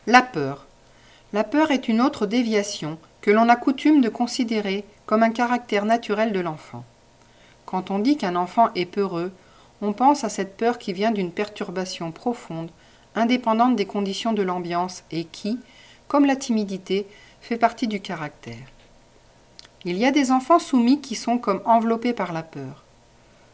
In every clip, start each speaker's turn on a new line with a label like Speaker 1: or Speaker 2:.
Speaker 1: La peur. La peur est une autre déviation que l'on a coutume de considérer comme un caractère naturel de l'enfant. Quand on dit qu'un enfant est peureux, on pense à cette peur qui vient d'une perturbation profonde, indépendante des conditions de l'ambiance et qui, comme la timidité, fait partie du caractère. Il y a des enfants soumis qui sont comme enveloppés par la peur.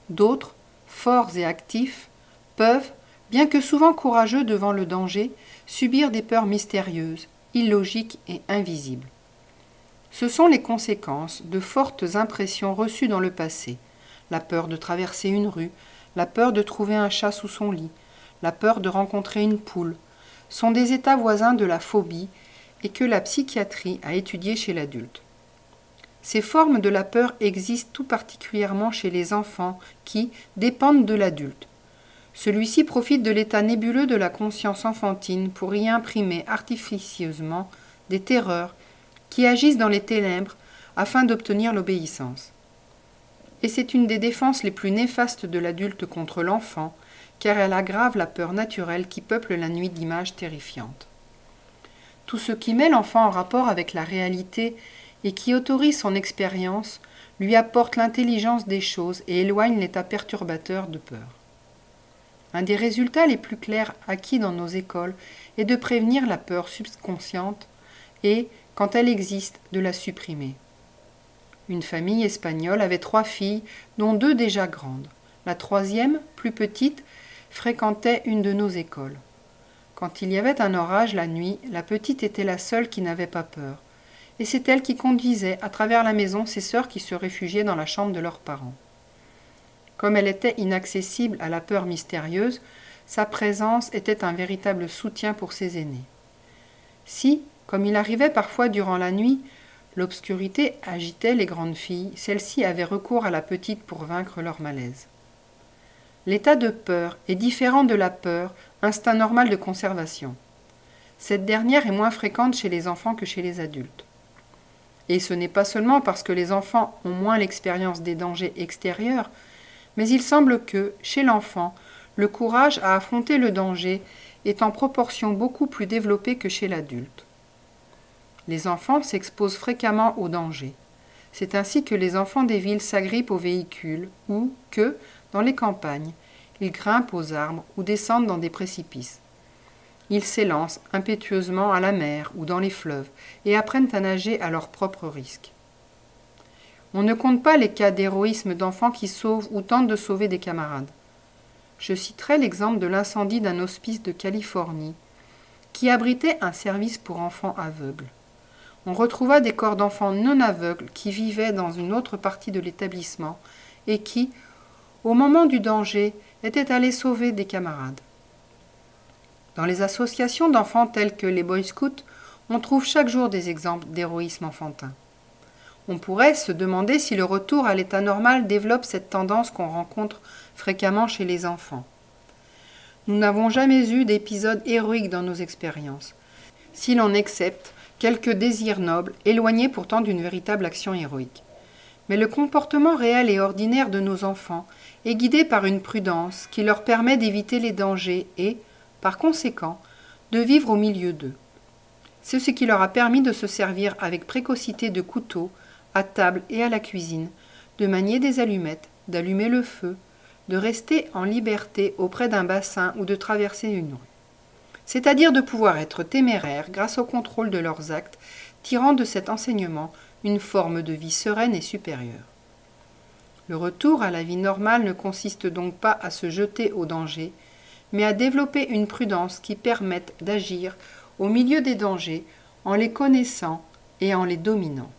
Speaker 1: D'autres, forts et actifs, peuvent, bien que souvent courageux devant le danger, subir des peurs mystérieuses, illogiques et invisibles. Ce sont les conséquences de fortes impressions reçues dans le passé, la peur de traverser une rue, la peur de trouver un chat sous son lit, la peur de rencontrer une poule, sont des états voisins de la phobie et que la psychiatrie a étudiés chez l'adulte. Ces formes de la peur existent tout particulièrement chez les enfants qui dépendent de l'adulte. Celui-ci profite de l'état nébuleux de la conscience enfantine pour y imprimer artificieusement des terreurs qui agissent dans les ténèbres afin d'obtenir l'obéissance. Et c'est une des défenses les plus néfastes de l'adulte contre l'enfant, car elle aggrave la peur naturelle qui peuple la nuit d'images terrifiantes. Tout ce qui met l'enfant en rapport avec la réalité et qui autorise son expérience lui apporte l'intelligence des choses et éloigne l'état perturbateur de peur. Un des résultats les plus clairs acquis dans nos écoles est de prévenir la peur subconsciente et, quand elle existe, de la supprimer. Une famille espagnole avait 3 filles, dont 2 déjà grandes. La 3e, plus petite, fréquentait une de nos écoles. Quand il y avait un orage la nuit, la petite était la seule qui n'avait pas peur. Et c'est elle qui conduisait à travers la maison ses sœurs qui se réfugiaient dans la chambre de leurs parents. Comme elle était inaccessible à la peur mystérieuse, sa présence était un véritable soutien pour ses aînés. Si, comme il arrivait parfois durant la nuit, l'obscurité agitait les grandes filles, celles-ci avaient recours à la petite pour vaincre leur malaise. L'état de peur est différent de la peur, instinct normal de conservation. Cette dernière est moins fréquente chez les enfants que chez les adultes. Et ce n'est pas seulement parce que les enfants ont moins l'expérience des dangers extérieurs, mais il semble que, chez l'enfant, le courage à affronter le danger est en proportion beaucoup plus développé que chez l'adulte. Les enfants s'exposent fréquemment au danger. C'est ainsi que les enfants des villes s'agrippent aux véhicules ou que, dans les campagnes, ils grimpent aux arbres ou descendent dans des précipices. Ils s'élancent impétueusement à la mer ou dans les fleuves et apprennent à nager à leur propre risque. On ne compte pas les cas d'héroïsme d'enfants qui sauvent ou tentent de sauver des camarades. Je citerai l'exemple de l'incendie d'un hospice de Californie qui abritait un service pour enfants aveugles. On retrouva des corps d'enfants non aveugles qui vivaient dans une autre partie de l'établissement et qui, au moment du danger, étaient allés sauver des camarades. Dans les associations d'enfants telles que les Boy Scouts, on trouve chaque jour des exemples d'héroïsme enfantin. On pourrait se demander si le retour à l'état normal développe cette tendance qu'on rencontre fréquemment chez les enfants. Nous n'avons jamais eu d'épisode héroïque dans nos expériences, si l'on accepte quelques désirs nobles, éloignés pourtant d'une véritable action héroïque. Mais le comportement réel et ordinaire de nos enfants est guidé par une prudence qui leur permet d'éviter les dangers et, par conséquent, de vivre au milieu d'eux. C'est ce qui leur a permis de se servir avec précocité de couteaux, à table et à la cuisine, de manier des allumettes, d'allumer le feu, de rester en liberté auprès d'un bassin ou de traverser une rue. C'est-à-dire de pouvoir être téméraires grâce au contrôle de leurs actes, tirant de cet enseignement une forme de vie sereine et supérieure. Le retour à la vie normale ne consiste donc pas à se jeter au danger, mais à développer une prudence qui permette d'agir au milieu des dangers en les connaissant et en les dominant.